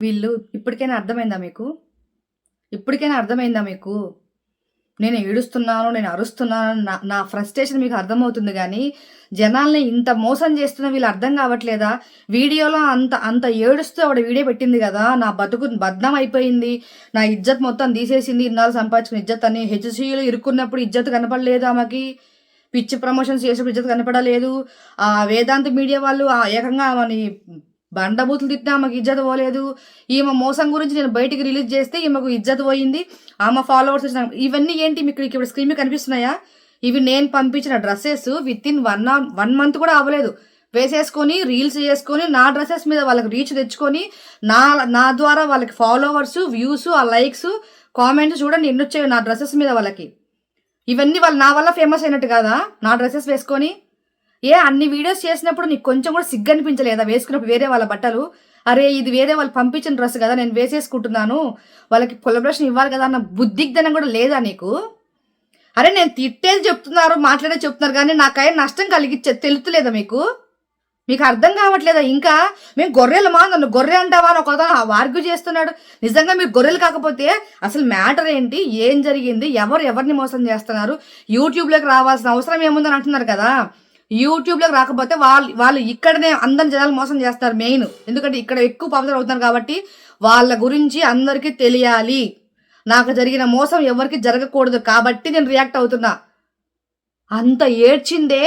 వీళ్ళు ఇప్పటికైనా అర్థమైందా మీకు? ఇప్పటికైనా అర్థమైందా మీకు? నేను ఏడుస్తున్నాను, నేను అరుస్తున్నాను, నా నా ఫ్రస్ట్రేషన్ మీకు అర్థమవుతుంది గానీ, జనాల్ని ఇంత మోసం చేస్తున్న వీళ్ళు అర్థం కావట్లేదా? వీడియోలో అంత అంత ఏడుస్తూ ఆవిడ వీడియో పెట్టింది గదా! నా బతుకు బద్నాం అయిపోయింది. నా ఇజ్జత్ మొత్తం తీసేసింది. ఇన్నాళ్ళు సంపాదించుకున్న ఇజ్జత్ అని. హెచ్‌సీలో ఇరుక్కున్నప్పుడు ఇజ్జత్ కనపడలేదు ఆమెకి. పిచ్చి ప్రమోషన్స్ చేసినప్పుడు ఇజ్జత్ కనపడలేదు. వేదాంత్ మీడియా వాళ్ళు ఏకంగా ఆమెని బండబూతులు తిట్టినా ఆమెకు ఇజ్జత్ పోలేదు. ఈమె మోసం గురించి నేను బయటికి రిలీజ్ చేస్తే ఈమెకు ఇజ్జత్ పోయింది. ఆమె ఫాలోవర్స్ వచ్చిన ఇవన్నీ ఏంటి మీకు ఇక్కడ స్క్రీన్ మీద కనిపిస్తున్నాయా? ఇవి నేను పంపించిన డ్రెస్సెస్ వితిన్ 1 మంత్ కూడా అవ్వలేదు. వేసేసుకొని రీల్స్ చేసుకొని నా డ్రెస్సెస్ మీద వాళ్ళకి రీచ్ తెచ్చుకొని నా నా ద్వారా వాళ్ళకి ఫాలోవర్స్, వ్యూస్, ఆ లైక్స్, కామెంట్స్ చూడండి ఎన్ని వచ్చాయో నా డ్రెస్సెస్ మీద వాళ్ళకి. ఇవన్నీ వాళ్ళు నా వల్ల ఫేమస్ అయినట్టు కాదా? నా డ్రెస్సెస్ వేసుకొని అన్ని వీడియోస్ చేసినప్పుడు నీకు కొంచెం కూడా సిగ్గు అనిపించలేదా వేసుకున్నప్పుడు వేరే వాళ్ళ బట్టలు? అరే ఇది వేరే వాళ్ళు పంపించిన డ్రెస్ కదా నేను వేసేసుకుంటున్నాను, వాళ్ళకి కొలబరేషన్ ఇవ్వాలి కదా అన్న బుద్ధిగ్ధనం కూడా లేదా నీకు? అరే నేను తిట్టేది చెప్తున్నారు, మాట్లాడేది చెప్తున్నారు కానీ నాకైనా నష్టం కలిగించే తెలుతులేదా మీకు? మీకు అర్థం కావట్లేదా? ఇంకా మేము గొర్రెలమా, నన్ను గొర్రె అంటావా అని ఒక ఆర్గ్యూ చేస్తున్నాడు. నిజంగా మీరు గొర్రెలు కాకపోతే అసలు మ్యాటర్ ఏంటి, ఏం జరిగింది, ఎవరిని మోసం చేస్తున్నారు, యూట్యూబ్లోకి రావాల్సిన అవసరం ఏముందని అంటున్నారు కదా. యూట్యూబ్లోకి రాకపోతే వాళ్ళు ఇక్కడనే అందరి జనాలు మోసం చేస్తారు మెయిన్. ఎందుకంటే ఇక్కడ ఎక్కువ పాపులర్ అవుతున్నారు కాబట్టి వాళ్ళ గురించి అందరికీ తెలియాలి. నాకు జరిగిన మోసం ఎవరికి జరగకూడదు కాబట్టి నేను రియాక్ట్ అవుతున్నా. అంత ఏడ్చిందే,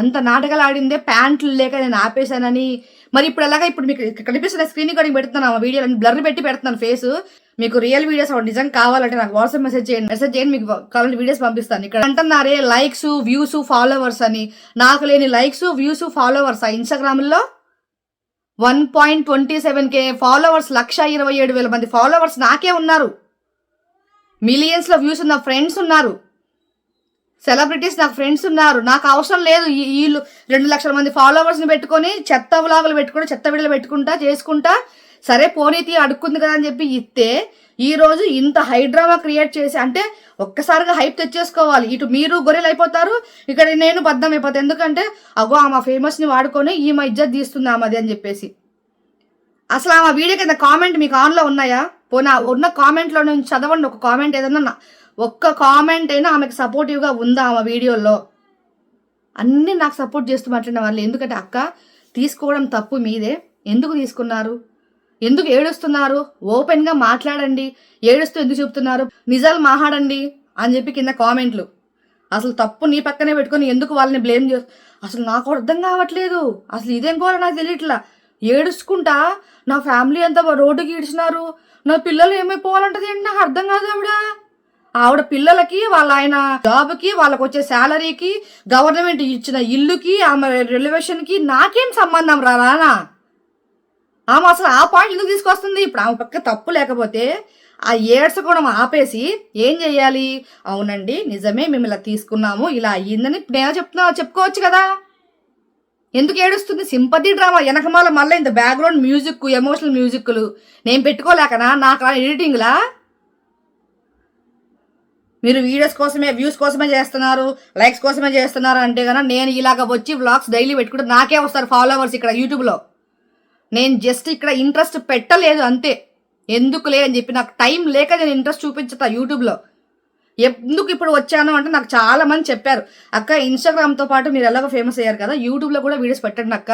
అంత నాటకాలు ఆడిందే ప్యాంట్లు లేక నేను ఆపేశానని. మరి ఇప్పుడు ఎలాగా? ఇప్పుడు మీకు కనిపిస్తున్న స్క్రీన్ రికార్డింగ్ పెడుతున్నాను, వీడియోని బ్లర్ పెట్టి పెడుతున్నాను ఫేస్. మీకు రియల్ వీడియోస్ నిజం కావాలంటే నాకు వాట్సాప్ మెసేజ్ చేయండి, మీకు కావాలంటే వీడియోస్ పంపిస్తాను. ఇక్కడ అంటున్నారే లైక్స్, వ్యూస్, ఫాలోవర్స్ అని. నాకు లేని లైక్స్, వ్యూస్, ఫాలోవర్స్ ఇన్స్టాగ్రామ్లో 1.27K ఫాలోవర్స్, 127,000 మంది ఫాలోవర్స్ నాకే ఉన్నారు. మిలియన్స్లో వ్యూస్ ఉన్న ఫ్రెండ్స్ ఉన్నారు, సెలబ్రిటీస్ నాకు ఫ్రెండ్స్ ఉన్నారు. నాకు అవసరం లేదు వీళ్ళు 2 లక్షల మంది ఫాలోవర్స్ని పెట్టుకొని చెత్త వ్లాగులు పెట్టుకొని చెత్త వీడియోలు పెట్టుకుంటా చేసుకుంటా. సరే పోనీతి అడుక్కుంది కదా అని చెప్పి ఇస్తే ఈరోజు ఇంత హైడ్రామా క్రియేట్ చేసి, అంటే ఒక్కసారిగా హైప్ తెచ్చేసుకోవాలి. ఇటు మీరు గొర్రెలు అయిపోతారు, ఇక్కడ నేను బద్దం అయిపోతాను. ఎందుకంటే అగో ఆమె ఫేమస్ని వాడుకొని ఈమె ఇజ్జత్ తీస్తుంది ఆమెది అని చెప్పేసి. అసలు ఆమె వీడియో కింద కామెంట్ మీకు ఆన్లో ఉన్నాయా? పోనా ఉన్న కామెంట్లో నుంచి చదవండి, ఒక కామెంట్ ఏదన్నా, ఒక్క కామెంట్ అయినా ఆమెకు సపోర్టివ్గా ఉందా ఆమె వీడియోలో? అన్నీ నాకు సపోర్ట్ చేస్తూ మాట్లాడిన వాళ్ళు. ఎందుకంటే అక్క తీసుకోవడం తప్పు మీదే. ఎందుకు తీసుకున్నారు? ఎందుకు ఏడుస్తున్నారు? ఓపెన్గా మాట్లాడండి. ఏడుస్తూ ఎందుకు చెప్తున్నారు? నిజాలు మాట్లాడండి అని చెప్పి కింద కామెంట్లు. అసలు తప్పు నీ పక్కనే పెట్టుకొని ఎందుకు వాళ్ళని బ్లేమ్ చేస్తు? అసలు నాకు అర్థం కావట్లేదు. అసలు ఇదేం కోవాలో నాకు తెలియట్లా. ఏడుచుకుంటా నా ఫ్యామిలీ అంతా రోడ్డుకి ఈడ్చినారు, నా పిల్లలు ఏమైపోవాలంటది ఏంటి నాకు అర్థం కాదు. ఆవిడ పిల్లలకి, వాళ్ళ ఆయన జాబ్కి, వాళ్ళకి వచ్చే శాలరీకి, గవర్నమెంట్ ఇచ్చిన ఇల్లుకి, ఆమె రిలవేషన్కి నాకేం సంబంధం రానా? ఆమె అసలు ఆ పాయింట్ ఎందుకు తీసుకొస్తుంది? ఇప్పుడు ఆమె పక్క తప్పు లేకపోతే ఆ ఏడ్చుకోవడం ఆపేసి ఏం చెయ్యాలి? అవునండి నిజమే, మేము ఇలా తీసుకున్నాము, ఇలా అయ్యిందని నేను చెప్పుకోవచ్చు కదా. ఎందుకు ఏడుస్తుంది? సింపతి డ్రామా వెనకమాల మళ్ళీ ఇంత బ్యాక్గ్రౌండ్ మ్యూజిక్, ఎమోషనల్ మ్యూజిక్లు నేను పెట్టుకోలేకనా? నాకు ఎడిటింగ్లా మీరు వీడియోస్ కోసమే, వ్యూస్ కోసమే చేస్తున్నారు, లైక్స్ కోసమే చేస్తున్నారు అంటే కన్నా నేను ఇలాగ వచ్చి వ్లాగ్స్ డైలీ పెట్టుకుంటే నాకే వస్తారు ఫాలోవర్స్ ఇక్కడ యూట్యూబ్లో. నేను జస్ట్ ఇక్కడ ఇంట్రెస్ట్ పెట్టలేదు అంతే. ఎందుకులే అని చెప్పి, నాకు టైం లేక నేను ఇంట్రెస్ట్ చూపించుతా యూట్యూబ్లో. ఎందుకు ఇప్పుడు వచ్చాను అంటే నాకు చాలా మంది చెప్పారు, అక్క ఇన్స్టాగ్రామ్తో పాటు మీరు ఎలాగో ఫేమస్ అయ్యారు కదా, యూట్యూబ్లో కూడా వీడియోస్ పెట్టండి అక్క,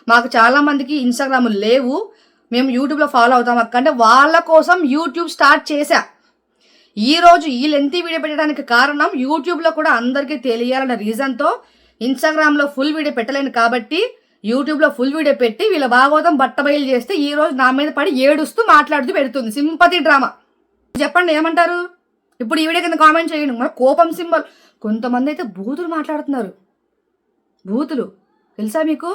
మాకు చాలా మందికి ఇన్స్టాగ్రామ్ లేవు, మేము యూట్యూబ్లో ఫాలో అవుతాం అక్క అంటే వాళ్ళ కోసం యూట్యూబ్ స్టార్ట్ చేశా. ఈరోజు ఈ లెంతీ వీడియో పెట్టడానికి కారణం యూట్యూబ్లో కూడా అందరికీ తెలియాలన్న రీజన్తో. ఇన్స్టాగ్రామ్లో ఫుల్ వీడియో పెట్టలేను కాబట్టి యూట్యూబ్లో ఫుల్ వీడియో పెట్టి వీళ్ళ భాగవతం బట్టబయలు చేస్తే ఈరోజు నా మీద పడి ఏడుస్తూ మాట్లాడుతూ పెడుతుంది. Sympathy drama. చెప్పండి ఏమంటారు? ఇప్పుడు ఈ వీడియో కింద కామెంట్ చేయండి. మన కోపం సింబల్. కొంతమంది అయితే బూతులు మాట్లాడుతున్నారు. బూతులు తెలుసా మీకు?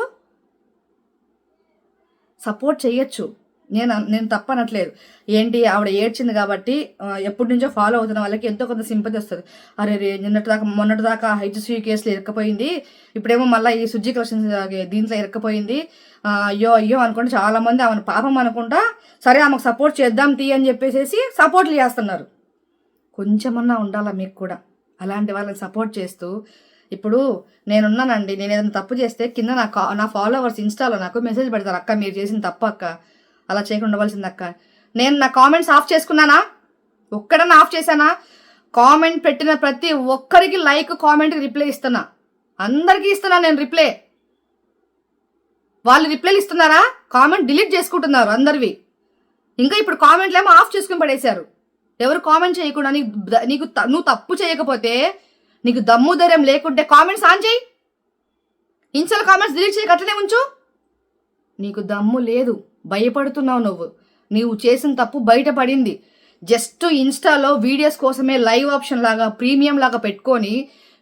సపోర్ట్ చేయొచ్చు, నేను తప్పనట్లేదు. ఏంటి ఆవిడ ఏడ్చింది కాబట్టి ఎప్పటి నుంచో ఫాలో అవుతున్న వాళ్ళకి ఎంతో కొంత సింపతి వస్తుంది. అరే మొన్నటి దాకా హెచ్‌సీ కేసులో ఇరక్కపోయింది, ఇప్పుడేమో మళ్ళీ ఈ సుజ్జి కలెక్షన్స్ దీంట్లో ఇరక్కపోయింది, అయ్యో అనుకుంటే చాలామంది ఆమెను పాపం అనుకుంటా సరే ఆమెకు సపోర్ట్ చేద్దాం అని చెప్పేసి సపోర్ట్లు చేస్తున్నారు. కొంచెమన్నా ఉండాలా మీకు కూడా? అలాంటి వాళ్ళని సపోర్ట్ చేస్తూ ఇప్పుడు నేనున్నానండి, నేను ఏదైనా తప్పు చేస్తే కింద నా ఫాలోవర్స్ ఇన్స్టాలో నాకు మెసేజ్ పెడతారు, అక్క మీరు చేసిన తప్పు అక్క, అలా చేయకుండా ఉండవలసింది అక్క. నేను నా కామెంట్స్ ఆఫ్ చేసుకున్నానా? ఒక్కడన్నా ఆఫ్ చేశానా? కామెంట్ పెట్టిన ప్రతి ఒక్కరికి లైక్ కామెంట్కి రిప్లై ఇస్తున్నా, అందరికీ ఇస్తున్నా నేను రిప్లై. వాళ్ళు రిప్లైలు ఇస్తున్నారా? కామెంట్ డిలీట్ చేసుకుంటున్నారు అందరివి. ఇంకా ఇప్పుడు కామెంట్లు ఏమో ఆఫ్ చేసుకుని పడేశారు. ఎవరు కామెంట్ చేయకుండా నువ్వు తప్పు చేయకపోతే, నీకు దమ్ము ధైర్యం లేకుంటే కామెంట్స్ ఆన్ చేయి. ఇన్స్టాల్ కామెంట్స్ డిలీట్ చేయక అట్లనే ఉంచు. నీకు దమ్ము లేదు, భయపడుతున్నావు. నువ్వు చేసిన తప్పు బయటపడింది. జస్ట్ ఇన్స్టాలో వీడియోస్ కోసమే లైవ్ ఆప్షన్ లాగా ప్రీమియం లాగా పెట్టుకొని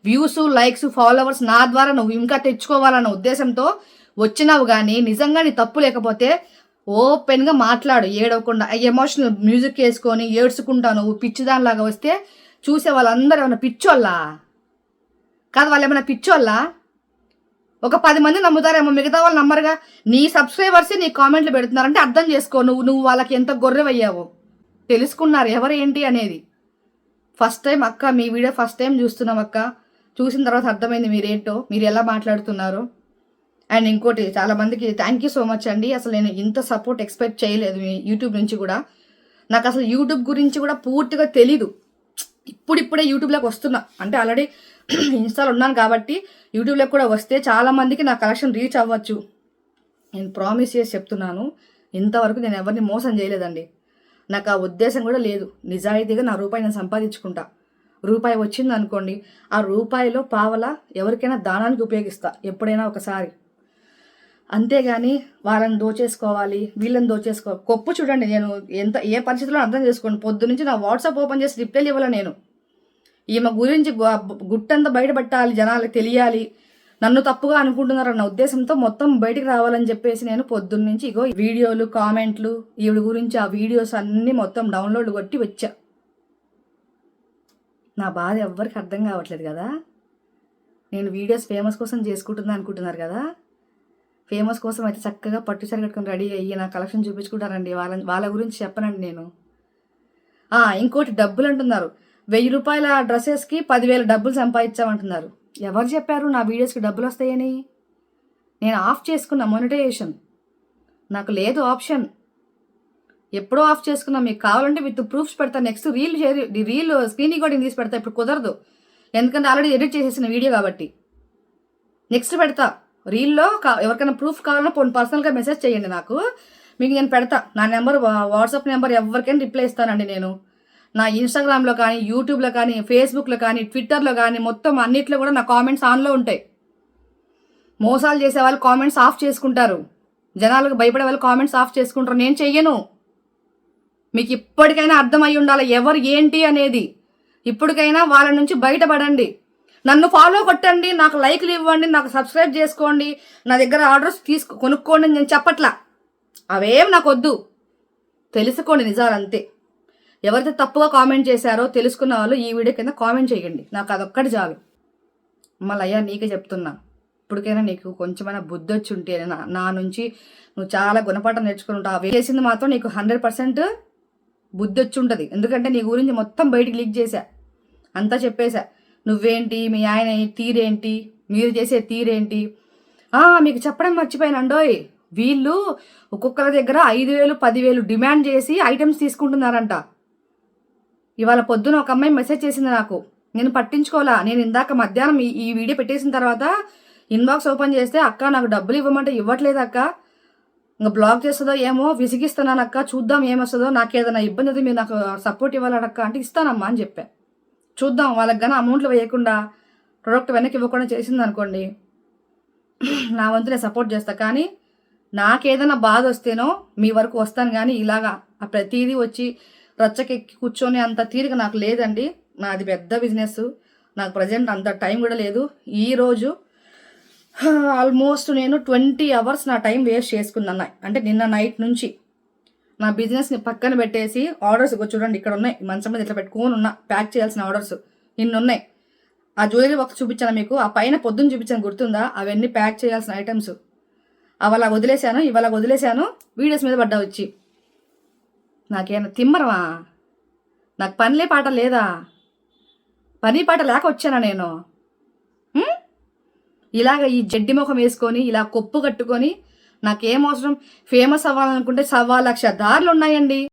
వ్యూస్, లైక్స్, ఫాలోవర్స్ నా ద్వారా నువ్వు ఇంకా తెచ్చుకోవాలన్న ఉద్దేశంతో వచ్చినావు. కానీ నిజంగా నీ తప్పు లేకపోతే ఓపెన్గా మాట్లాడు, ఏడవకుండా. ఎమోషనల్ మ్యూజిక్ వేసుకొని ఏడ్చుకుంటావు నువ్వు పిచ్చిదానిలాగా వస్తే చూసే వాళ్ళందరూ ఏమైనా పిచ్చోళ్ళా? కాదు, వాళ్ళు ఏమైనా పిచ్చోళ్ళా? ఒక 10 మంది నమ్ముతారేమో, మిగతా వాళ్ళు నమ్మరుగా. నీ సబ్స్క్రైబర్సే నీ కామెంట్లు పెడుతున్నారంటే అర్థం చేసుకో నువ్వు వాళ్ళకి ఎంత గొర్రెవయ్యావో. తెలుసుకున్నారు ఎవరు ఏంటి అనేది. ఫస్ట్ టైం అక్క మీ వీడియో ఫస్ట్ టైం చూస్తున్నాం అక్క. చూసిన తర్వాత అర్థమైంది మీరేంటో, మీరు ఎలా మాట్లాడుతున్నారో. అండ్ ఇంకోటి, చాలామందికి థ్యాంక్ యూ సో మచ్ అండి. అసలు నేను ఇంత సపోర్ట్ ఎక్స్పెక్ట్ చేయలేదు మీ యూట్యూబ్ నుంచి కూడా. నాకు అసలు యూట్యూబ్ గురించి కూడా పూర్తిగా తెలీదు. ఇప్పుడిప్పుడే యూట్యూబ్లోకి వస్తున్నా. అంటే ఆల్రెడీ ఇన్స్టాల్ ఉన్నాను కాబట్టి యూట్యూబ్లోకి కూడా వస్తే చాలామందికి నా కలెక్షన్ రీచ్ అవ్వచ్చు. నేను ప్రామిస్ చేసి చెప్తున్నాను, ఇంతవరకు నేను ఎవరిని మోసం చేయలేదండి. నాకు ఆ ఉద్దేశం కూడా లేదు. నిజాయితీగా నా రూపాయి నేను సంపాదించుకుంటా. రూపాయి వచ్చింది అనుకోండి, ఆ రూపాయిలో పావలా ఎవరికైనా దానానికి ఉపయోగిస్తా ఎప్పుడైనా ఒకసారి. అంతేగాని వాళ్ళని దోచేసుకోవాలి, వీళ్ళని దోచేసుకోవాలి. కొప్పు చూడండి, నేను ఏ పరిస్థితుల్లో అర్థం చేసుకోండి. పొద్దు నుంచి నా వాట్సాప్ ఓపెన్ చేసి రిప్లైలు ఇవ్వాలి. నేను ఈమె గురించి గుట్టంతా బయటపట్టాలి, జనాలకు తెలియాలి, నన్ను తప్పుగా అనుకుంటున్నారన్న ఉద్దేశంతో మొత్తం బయటికి రావాలని చెప్పేసి నేను పొద్దున్న నుంచి ఇగో వీడియోలు, కామెంట్లు, ఈవిడ గురించి ఆ వీడియోస్ అన్నీ మొత్తం డౌన్లోడ్ కొట్టి వచ్చా. నా బాధ ఎవ్వరికి అర్థం కావట్లేదు కదా. నేను వీడియోస్ ఫేమస్ కోసం చేసుకుంటున్నా అనుకుంటున్నారు కదా. ఫేమస్ కోసం అయితే చక్కగా పట్టు చీర కట్టుకుని రెడీ అయ్యి నా కలెక్షన్ చూపించుకుంటారండి. వాళ్ళ గురించి చెప్పనండి నేను. ఇంకోటి, డబ్బులు అంటున్నారు. 1000 రూపాయల డ్రెస్సెస్కి 10,000 డబ్బులు సంపాదించామంటున్నారు. ఎవరు చెప్పారు నా వీడియోస్కి డబ్బులు వస్తాయని? నేను ఆఫ్ చేసుకున్నా మానిటైజేషన్. నాకు లేదు ఆప్షన్. ఎప్పుడో ఆఫ్ చేసుకున్నా. మీకు కావాలంటే విత్ ప్రూఫ్స్ పెడతా. నెక్స్ట్ రీల్ స్క్రీన్ రికార్డింగ్ తీసి పెడతా. ఇప్పుడు కుదరదు, ఎందుకంటే ఆల్రెడీ ఎడిట్ చేసేసిన వీడియో కాబట్టి. నెక్స్ట్ పెడతా. రీల్లో ఎవరికైనా ప్రూఫ్ కావాలన్నా పర్సనల్గా మెసేజ్ చేయండి నాకు, మీకు నేను పెడతా. నా నెంబర్, వాట్సాప్ నెంబర్ ఎవరికైనా రిప్లై ఇస్తానండి నేను. నా ఇన్స్టాగ్రామ్లో కానీ, యూట్యూబ్లో కానీ, ఫేస్బుక్లో కానీ, ట్విట్టర్లో కానీ, మొత్తం అన్నిట్లో కూడా నా కామెంట్స్ ఆన్లో ఉంటాయి. మోసాలు చేసే వాళ్ళు కామెంట్స్ ఆఫ్ చేసుకుంటారు, జనాలకు భయపడే వాళ్ళు కామెంట్స్ ఆఫ్ చేసుకుంటారు. నేను చెయ్యను. మీకు ఇప్పటికైనా అర్థమై ఉండాలి ఎవరు ఏంటి అనేది. ఇప్పటికైనా వాళ్ళ నుంచి బయటపడండి. నన్ను ఫాలో కొట్టండి, నాకు లైక్లు ఇవ్వండి, నాకు సబ్స్క్రైబ్ చేసుకోండి, నా దగ్గర ఆర్డర్స్ కొనుక్కోండి నేను చెప్పట్లా. అవేం నాకు వద్దు. తెలుసుకోండి నిజాలు అంతే. ఎవరైతే తప్పుగా కామెంట్ చేశారో తెలుసుకున్న వాళ్ళు ఈ వీడియో కింద కామెంట్ చేయండి. నాకు అదొక్కటి చాలు. మళ్ళీ అయ్యా నీకే చెప్తున్నా, ఇప్పటికైనా నీకు కొంచెమైనా బుద్ధి వచ్చి ఉంటే నా నుంచి నువ్వు చాలా గుణపాఠం నేర్చుకుని ఉంటావు. చేసింది మాత్రం నీకు 100% బుద్ధి వచ్చి ఉంటుంది. ఎందుకంటే నీ గురించి మొత్తం బయటికి లీక్ చేశా, అంతా చెప్పేశా. నువ్వేంటి, మీ ఆయన తీరేంటి, మీరు చేసే తీరేంటి. మీకు చెప్పడం మర్చిపోయానండోయ్, వీళ్ళు ఒక్కొక్కరి దగ్గర 5,000, 10,000 డిమాండ్ చేసి ఐటమ్స్ తీసుకుంటున్నారంట. ఇవాళ పొద్దున ఒక అమ్మాయి మెసేజ్ చేసింది నాకు, నేను పట్టించుకోవాలా. నేను ఇందాక మధ్యాహ్నం ఈ వీడియో పెట్టేసిన తర్వాత ఇన్బాక్స్ ఓపెన్ చేస్తే, అక్క నాకు డబ్బులు ఇవ్వమంటే ఇవ్వట్లేదు అక్క, ఇంకా బ్లాక్ చేస్తుందో ఏమో, విసిగిస్తున్నాను అక్క, చూద్దాం ఏమొస్తుందో, నాకు ఏదైనా ఇబ్బంది అయితే మీరు నాకు సపోర్ట్ ఇవ్వాలక్క అంటే ఇస్తానమ్మా అని చెప్పా. చూద్దాం, వాళ్ళకి కానీ అమౌంట్లు వేయకుండా ప్రోడక్ట్ వెనక్కి ఇవ్వకుండా చేసింది అనుకోండి, నా వంతు నేను సపోర్ట్ చేస్తాను. కానీ నాకేదైనా బాధ వస్తేనో మీ వరకు వస్తాను. కానీ ఇలాగా ప్రతిదీ వచ్చి రచ్చకెక్కి కూర్చొని అంత తీరిక నాకు లేదండి. నాది పెద్ద బిజినెస్, నాకు ప్రజెంట్ అంత టైం కూడా లేదు. ఈరోజు ఆల్మోస్ట్ నేను 20 hours నా టైం వేస్ట్ చేసుకున్నాను. అంటే నిన్న నైట్ నుంచి నా బిజినెస్ని పక్కన పెట్టేసి ఆర్డర్స్ చూడండి ఇక్కడ ఉన్నాయి, మంచం మీద ఇట్లా పెట్టుకొని ఉన్నా. ప్యాక్ చేయాల్సిన ఆర్డర్స్ ఇన్ని ఉన్నాయి. ఆ జ్యువెలరీ వర్క్ చూపించాను మీకు, ఆ పైన పొద్దున్న చూపించాను గుర్తుందా, అవన్నీ ప్యాక్ చేయాల్సిన ఐటమ్స్. అలా వదిలేశాను, ఇవాళ వదిలేశాను, వీడియోస్ మీద పడ్డా వచ్చి. నాకేమైనా తిమ్మరమా? నాకు పనిలే పాట లేదా? పని పాట లేక వచ్చానా నేను? ఇలాగ ఈ జడ్డి ముఖం వేసుకొని ఇలా కొప్పు కట్టుకొని నాకేం అవసరం? ఫేమస్ అవ్వాలనుకుంటే 1,00,000 దారులున్నాయండి.